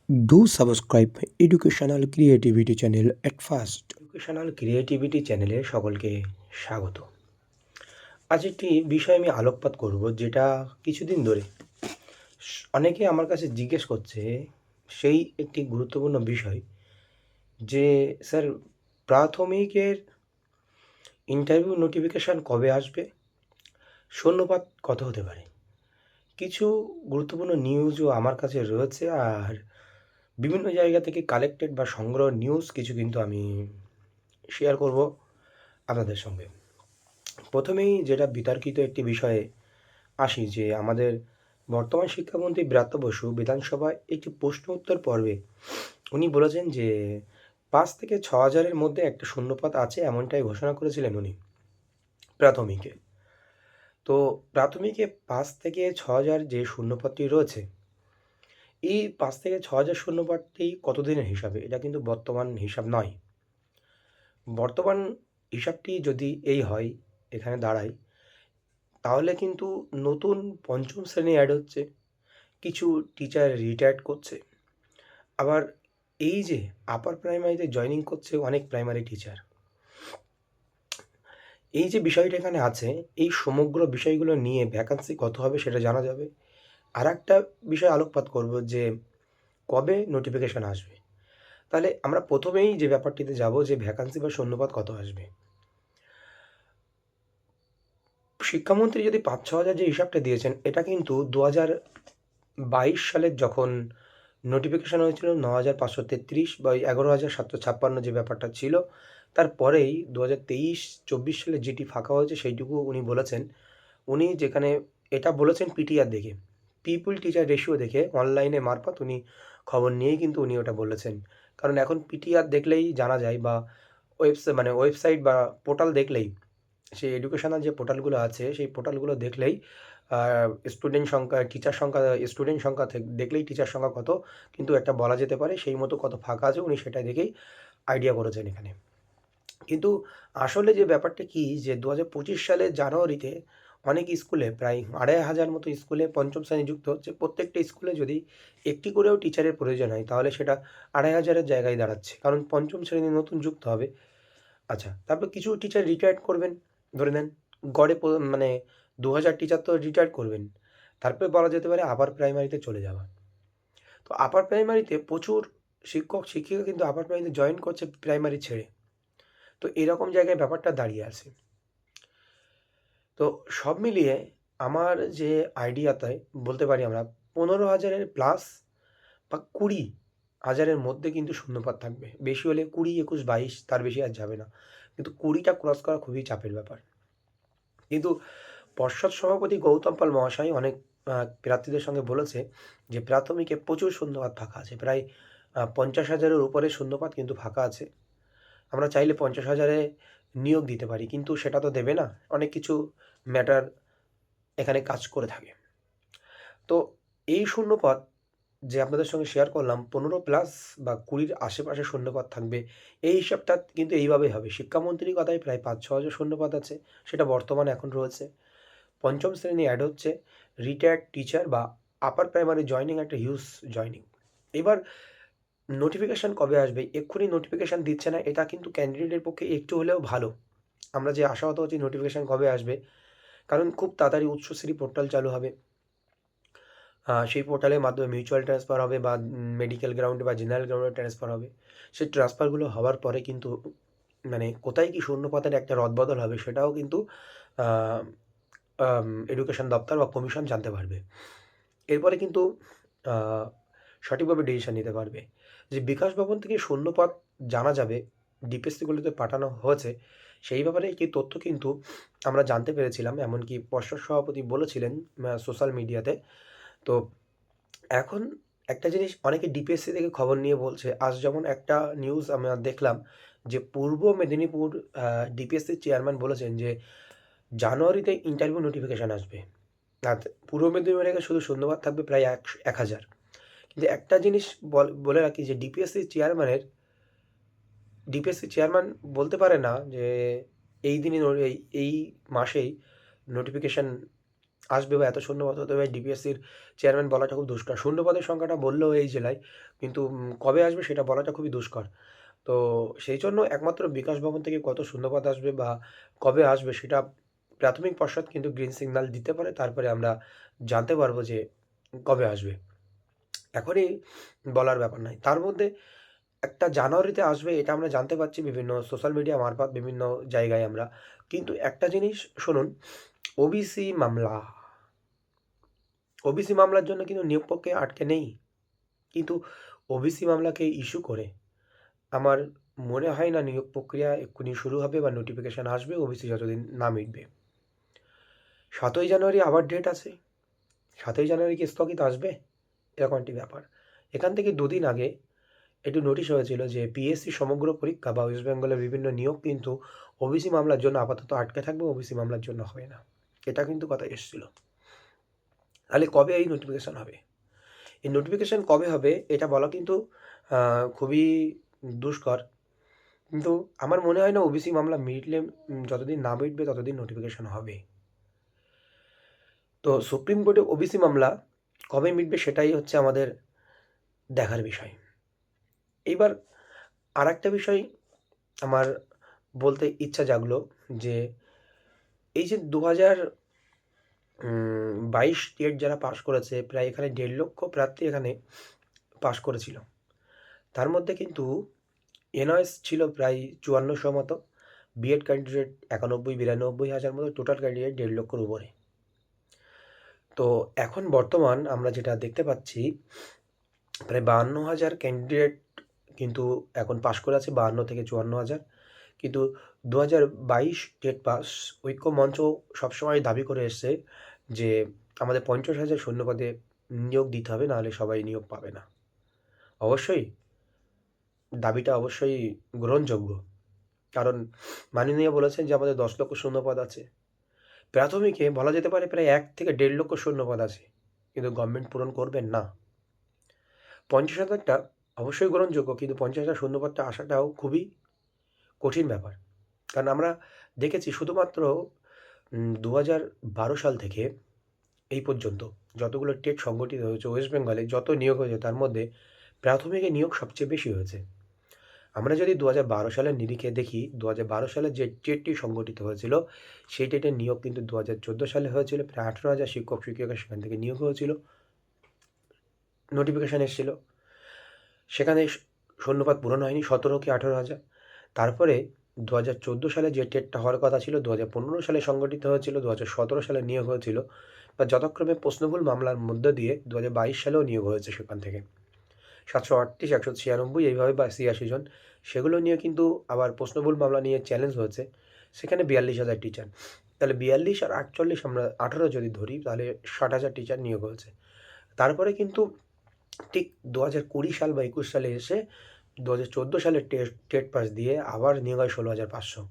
Do subscribe Educational Creativity channel at first. Educational creativity চ্যানেলে সকলকে স্বাগত। আজ একটি বিষয় আমি আলোকপাত করব, যেটা কিছুদিন ধরে অনেকে আমার কাছে জিজ্ঞেস করছে। সেই একটি গুরুত্বপূর্ণ বিষয় যে স্যার, প্রাথমিকের ইন্টারভিউ নোটিফিকেশান কবে আসবে, শূন্যপাত কত হতে পারে। কিছু গুরুত্বপূর্ণ নিউজও আমার কাছে রয়েছে, আর বিভিন্ন জায়গা থেকে কালেক্টেড বা সংগ্রহ নিউজ কিছু কিন্তু আমি শেয়ার করব আপনাদের সঙ্গে। প্রথমেই যেটা বিতর্কিত একটি বিষয়ে আসি, যে আমাদের বর্তমান শিক্ষামন্ত্রী ব্রাত্য বসু বিধানসভায় একটি প্রশ্ন উত্তর পর্বে উনি বলেছেন যে 5 থেকে 6 হাজারের মধ্যে একটা শূন্যপদ আছে, এমনটাই ঘোষণা করেছিলেন উনি প্রাথমিকে। তো প্রাথমিকে 5 থেকে 6 হাজার যে শূন্যপদটি রয়েছে, এই 5 থেকে 6 হাজার শূন্যপদটি কতদিনের হিসাবে, এটা কিন্তু বর্তমান হিসাব নয়। বর্তমান হিসাবটি যদি এই হয়, এখানে দাঁড়ায়, তাহলে কিন্তু নতুন পঞ্চম শ্রেণী অ্যাড হচ্ছে, কিছু টিচার রিটায়ার্ড করছে, আবার এই যে আপার প্রাইমারিতে জয়েনিং করছে অনেক প্রাইমারি টিচার। এই যে বিষয়টা এখানে আছে, এই সমগ্র বিষয়গুলো নিয়ে ভ্যাকান্সি কত হবে সেটা জানা যাবে। আর একটা বিষয় আলোকপাত করব, যে কবে নোটিফিকেশান আসবে। তাহলে আমরা প্রথমেই যে ব্যাপারটিতে যাব, যে ভ্যাকান্সি বা শূন্যপদ কত আসবে। শিক্ষামন্ত্রী যদি 5-6 হাজার যে হিসাবটা দিয়েছেন, এটা কিন্তু 2022 সালের যখন নোটিফিকেশান হয়েছিল 9,533 বা 11,756 যে ব্যাপারটা ছিল, তারপরেই 2023-24 সালে যেটি ফাঁকা হয়েছে সেইটুকু উনি বলেছেন। উনি যেখানে এটা বলেছেন পিটিআর দেখে, পিপুল টিচার রেশিও দেখে, অনলাইনে মারফত উনি খবর নিয়েই কিন্তু উনি ওটা বলেছেন। কারণ এখন পিটিআর দেখলেই জানা যায়, বা ওয়েবসাইট বা পোর্টাল দেখলেই, সেই এডুকেশনাল যে পোর্টালগুলো আছে সেই পোর্টালগুলো দেখলেই স্টুডেন্ট সংখ্যা, টিচার সংখ্যা, স্টুডেন্ট সংখ্যা দেখলেই টিচার সংখ্যা কত কিন্তু একটা বলা যেতে পারে, সেই মতো কত ফাঁকা আছে উনি সেটা দেখেই আইডিয়া করেছেন এখানে। কিন্তু আসলে যে ব্যাপারটা কি, যে 2025 সালের জানুয়ারিতে অনেক স্কুলে, প্রায় 2,500 মতো স্কুলে পঞ্চম শ্রেণী যুক্ত হচ্ছে। প্রত্যেকটা স্কুলে যদি একটি করেও টিচারের প্রয়োজন হয়, তাহলে সেটা 2,500-এর জায়গায় দাঁড়াচ্ছে, কারণ পঞ্চম শ্রেণী নতুন যুক্ত হবে। আচ্ছা, তারপর কিছু টিচার রিটায়ার্ড করবেন, ধরে নেন গড়ে মানে 2,000 টিচার তো রিটায়ার্ড করবেন। তারপরে বলা যেতে পারে আপার প্রাইমারিতে চলে যাওয়া। তো আপার প্রাইমারিতে প্রচুর শিক্ষক শিক্ষিকা কিন্তু আপার প্রাইমারিতে জয়েন করছে প্রাইমারি ছেড়ে। তো এরকম জায়গায় ব্যাপারটা দাঁড়িয়ে আছে। তো সব মিলিয়ে আমার যে আইডিয়াতে বলতে পারি, আমরা 15,000-এর প্লাস বা 20,000-এর মধ্যে কিন্তু শূন্যপদ থাকবে। বেশি হলে 20, 21, 22, তার বেশি আর যাবে না। কিন্তু 20টা ক্রস করা খুবই চাপের ব্যাপার। কিন্তু পর্ষদ সভাপতি গৌতম পাল মহাশয় অনেক প্রার্থীদের সঙ্গে বলেছে যে প্রাথমিকে প্রচুর শূন্যপদ ফাঁকা আছে, প্রায় 50,000-এর উপরে শূন্যপদ কিন্তু ফাঁকা আছে। আমরা চাইলে 50,000-এ নিয়োগ দিতে পারি, কিন্তু সেটা তো দেবে না। অনেক কিছু ম্যাটার এখানে কাজ করে থাকে। তো এই শূন্যপদ যে আপনাদের সঙ্গে শেয়ার করলাম, 15 প্লাস বা 20-র আশেপাশে শূন্যপদ থাকবে। এই হিসাবটা কিন্তু এইভাবেই হবে। শিক্ষামন্ত্রীর কথায় প্রায় 5-6 হাজার শূন্যপদ আছে, সেটা বর্তমানে এখন রয়েছে। পঞ্চম শ্রেণী অ্যাড হচ্ছে, রিটায়ার্ড টিচার বা আপার প্রাইমারি জয়েনিং একটা হিউজ জয়েনিং। এবার নোটিফিকেশান কবে আসবে? এক্ষুনি নোটিফিকেশান দিচ্ছে না, এটা কিন্তু ক্যান্ডিডেটের পক্ষে একটু হলেও ভালো। আমরা যে আশাহত হচ্ছি নোটিফিকেশান কবে আসবে, কারণ খুব তাড়াতাড়ি উচ্চশ্রী পোর্টাল চালু হবে। সেই পোর্টালের মাধ্যমে মিউচুয়াল ট্রান্সফার হবে, বা মেডিকেল গ্রাউন্ডে বা জেনারেল গ্রাউন্ডে ট্রান্সফার হবে। সেই ট্রান্সফারগুলো হওয়ার পরে কিন্তু মানে কোথায় কি শূন্যপদের একটা রদবদল হবে, সেটাও কিন্তু এডুকেশন দপ্তর বা কমিশন জানতে পারবে। এরপরে কিন্তু আহ, সঠিকভাবে ডিসিশন নিতে পারবে। যে বিকাশ ভবন থেকে শূন্যপদ জানা যাবে, ডিপিএসসিগুলোতে পাঠানো হয়েছে, সেই ব্যাপারে একটি তথ্য কিন্তু আমরা জানতে পেরেছিলাম, এমনকি পর্ষদ সভাপতি বলেছিলেন সোশ্যাল মিডিয়াতে। তো এখন একটা জিনিস অনেকে ডিপিএসসি থেকে খবর নিয়ে বলছে, আজ যেমন একটা নিউজ আমরা দেখলাম, যে পূর্ব মেদিনীপুর ডিপিএসসির চেয়ারম্যান বলেছেন যে জানুয়ারিতে ইন্টারভিউ নোটিফিকেশান আসবে। আর পূর্ব মেদিনীপুরে শুধু শূন্যপদ থাকবে প্রায় 1,000। কিন্তু একটা জিনিস বলে রাখি, যে ডিপিএসসি চেয়ারম্যান বলতে পারে না যে এই দিনই এই মাসেই নোটিফিকেশান আসবে বা এত শূন্যপদ হতে হবে ডিপিএসসির চেয়ারম্যান বলাটা খুব দুষ্কর। শূন্যপদের সংখ্যাটা বললেও এই জেলায়, কিন্তু কবে আসবে সেটা বলাটা খুবই দুষ্কর। তো সেই জন্য একমাত্র বিকাশ ভবন থেকে কত শূন্যপদ আসবে বা কবে আসবে সেটা প্রাথমিক পর্ষদ কিন্তু গ্রিন সিগন্যাল দিতে পারে, তারপরে আমরা জানতে পারবো যে কবে আসবে। এখনই বলার ব্যাপার নয়। তার মধ্যে একটা জানুয়ারিতে আসবে এটা আমরা জানতে পারছি বিভিন্ন সোশ্যাল মিডিয়া মারফত, বিভিন্ন জায়গায় আমরা। কিন্তু একটা জিনিস শুনুন, ওবিসি মামলা, ওবিসি মামলার জন্য কিন্তু নিয়োগ প্রক্রিয়া আটকে নেই। কিন্তু ওবিসি মামলাকে ইস্যু করে আমার মনে হয় না নিয়োগ প্রক্রিয়া এক্ষুনি শুরু হবে বা নোটিফিকেশান আসবে ওবিসি যতদিন না মিটবে। ৭ই জানুয়ারি আবার ডেট আছে। ৭ই জানুয়ারি কি স্থগিত আসবে? এরকম একটি ব্যাপার। এখান থেকে দুদিন আগে একটু নোটিশ হয়েছিল যে পিএসসি সমগ্র পরীক্ষা বা ওয়েস্ট বেঙ্গলের বিভিন্ন নিয়োগ কিন্তু ওবিসি মামলার জন্য আপাতত আটকে থাকবে, ওবিসি মামলার জন্য হয় না। এটা কিন্তু কথা এসেছিল। তাহলে কবে এই নোটিফিকেশান হবে? এই নোটিফিকেশান কবে হবে এটা বলা কিন্তু খুবই দুষ্কর। কিন্তু আমার মনে হয় না ওবিসি মামলা মিটলে, যতদিন না মিটবে ততদিন নোটিফিকেশান হবে। তো সুপ্রিম কোর্টে ওবিসি মামলা কবে মিটবে সেটাই হচ্ছে আমাদের দেখার বিষয়। এইবার আরেকটা বিষয় আমার বলতে ইচ্ছা জাগলো যে এই যে 2022 টেট যারা পাশ করেছে, প্রায় এখানে 1.5 লক্ষ প্রার্থী এখানে পাশ করেছিল। তার মধ্যে কিন্তু এনওএস ছিল প্রায় 5400 মতো, বিএড ক্যান্ডিডেট 91-92 হাজার মতো, টোটাল ক্যান্ডিডেট 1.5 লক্ষর উপরে। তো এখন বর্তমান আমরা যেটা দেখতে পাচ্ছি প্রায় 52,000 ক্যান্ডিডেট কিন্তু এখন পাশ করে আছে, 52 থেকে 54,000। কিন্তু 2022 টেট পাস ঐক্য মঞ্চ সবসময় দাবি করে এসছে যে আমাদের 50,000 শূন্যপদে নিয়োগ দিতে হবে, নাহলে সবাই নিয়োগ পাবে না। অবশ্যই দাবিটা অবশ্যই গ্রহণযোগ্য, কারণ মাননীয় বলেছেন যে আমাদের 10 লক্ষ শূন্যপদ আছে। প্রাথমিকে বলা যেতে পারে প্রায় 1 থেকে 1.5 লক্ষ শূন্যপদ আছে, কিন্তু গভর্নমেন্ট পূরণ করবেন না। 50,000টা অবশ্যই গ্রহণযোগ্য, কিন্তু 50,000 শূন্যপদটা আসাটাও খুবই কঠিন ব্যাপার। কারণ আমরা দেখেছি শুধুমাত্র 2012 সাল থেকে এই পর্যন্ত যতগুলো টেট সংগঠিত হয়েছে ওয়েস্ট বেঙ্গলে, যত নিয়োগ হয়েছে তার মধ্যে প্রাথমিকে নিয়োগ সবচেয়ে বেশি হয়েছে। আমরা যদি 2012 সালের নিরিখে দেখি, 2012 সালে যে টেটটি সংগঠিত হয়েছিল সেই টেটের নিয়োগ কিন্তু 2014 সালে হয়েছিল, প্রায় 18,000 শিক্ষক শিক্ষিকা সেখান থেকে নিয়োগ হয়েছিল, নোটিফিকেশান এসেছিল। সেখানে শূন্যপদ পূরণ হয়নি 17 কি 18,000। তারপরে 2014 সালে যে টেটটা হওয়ার কথা ছিল 2015 সালে সংগঠিত হয়েছিল, 2017 সালে নিয়োগ হয়েছিল, বা যথাক্রমে প্রশ্নভুল মামলার মধ্য দিয়ে 2022 সালেও নিয়োগ হয়েছে সেখান থেকে 738, 196 এইভাবে বা 86 জন। সেগুলো নিয়ে কিন্তু আবার প্রশ্নভুল মামলা নিয়ে চ্যালেঞ্জ হয়েছে, সেখানে 42,000 টিচার। তাহলে 42 আর 48 আমরা 18 যদি ধরি, তাহলে 60,000 টিচার নিয়োগ হয়েছে। তারপরে কিন্তু ঠিক 2020 সাল বা 21 সালে এসে 2014 সালে টেট পাস দিয়ে আবার নিয়োগ হয় 16,500,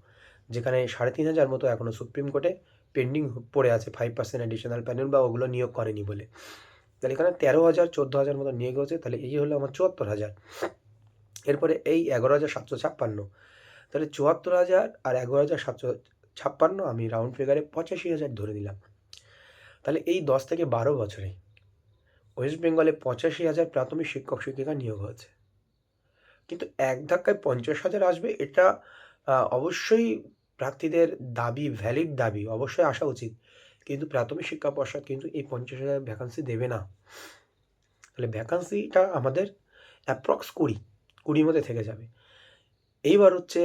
যেখানে 3,500 মতো এখনও সুপ্রিম কোর্টে পেন্ডিং পড়ে আছে 5% অ্যাডিশনাল প্যানেল বা ওগুলো নিয়োগ করেনি বলে। তাহলে এখানে 13,000 14,000 মতো নিয়োগ হয়েছে, তাহলে এই হলো আমার 74,000। এরপরে এই 11,756, তাহলে 74,000 আর 11,756 আমি রাউন্ড ফিগারে 85,000 ধরে নিলাম। তাহলে এই 10 থেকে 12 বছরে ওয়েস্ট বেঙ্গলে 85,000 প্রাথমিক শিক্ষক শিক্ষিকা নিয়োগ হয়েছে। কিন্তু এক ধাক্কায় 50,000 আসবে এটা অবশ্যই প্রার্থীদের দাবি, ভ্যালিড দাবি, অবশ্যই আসা উচিত। কিন্তু প্রাথমিক শিক্ষা পর্ষদ কিন্তু এই 50,000 ভ্যাকান্সি দেবে না। তাহলে ভ্যাকান্সিটা আমাদের অ্যাপ্রক্স 20 মধ্যে থেকে যাবে। এইবার হচ্ছে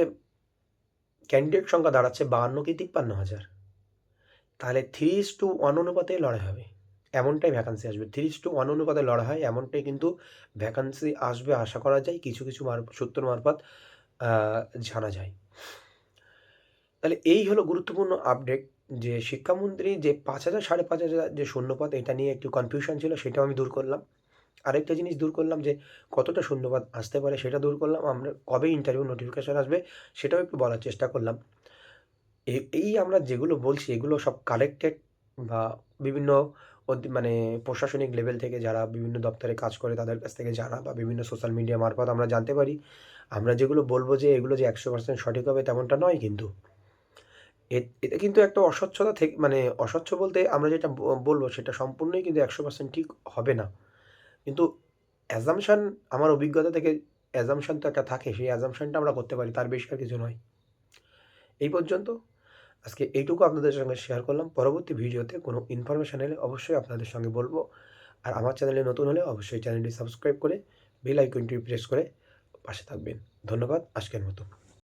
ক্যান্ডিডেট সংখ্যা দাঁড়াচ্ছে 52 কি 53,000। তাহলে 3:1 অনুপাতে লড়াই হবে, এমনটাই ভ্যাকান্সি আসবে। 3:1 অনুপাতে লড়াই হয় এমনটাই কিন্তু ভ্যাকান্সি আসবে আশা করা যায়, কিছু কিছু সূত্র মারফত জানা যায়। তাহলে এই হলো গুরুত্বপূর্ণ আপডেট যে শিক্ষামন্ত্রী যে 5,000 5,500 যে শূন্যপদ এটা নিয়ে একটু কনফিউশন ছিল, সেটাও আমি দূর করলাম। আরেকটা জিনিস দূর করলাম যে কতটা শূন্যপদ আসতে পারে সেটা দূর করলাম। আমরা কবে ইন্টারভিউ নোটিফিকেশান আসবে সেটাও একটু বলার চেষ্টা করলাম। এই আমরা যেগুলো বলছি এগুলো সব কালেক্টেড বা বিভিন্ন মানে প্রশাসনিক লেভেল থেকে যারা বিভিন্ন দপ্তরে কাজ করে তাদের কাছ থেকে জানা, বা বিভিন্ন সোশ্যাল মিডিয়া মারফত আমরা জানতে পারি। আমরা যেগুলো বলবো যে এগুলো যে 100% সঠিক হবে তেমনটা নয়, কিন্তু এতে কিন্তু একটা অস্বচ্ছতা থেকে মানে অস্বচ্ছ বলতে আমরা যেটা বলব সেটা সম্পূর্ণই কিন্তু 100% ঠিক হবে না। কিন্তু অ্যাজাম্পশন আমার অভিজ্ঞতা থেকে অ্যাজাম্পশন তো একটা থাকে, সেই অ্যাজাম্পশনটা আমরা করতে পারি, তার বেশি আর কিছু নয়। এই পর্যন্ত আজকে এইটুকু আপনাদের সঙ্গে শেয়ার করলাম। পরবর্তী ভিডিওতে কোনো ইনফরমেশন এলে অবশ্যই আপনাদের সঙ্গে বলব। আর আমার চ্যানেলে নতুন হলে অবশ্যই চ্যানেলটি সাবস্ক্রাইব করে বেল আইকনটি প্রেস করে পাশে থাকবেন। ধন্যবাদ আজকের মতো।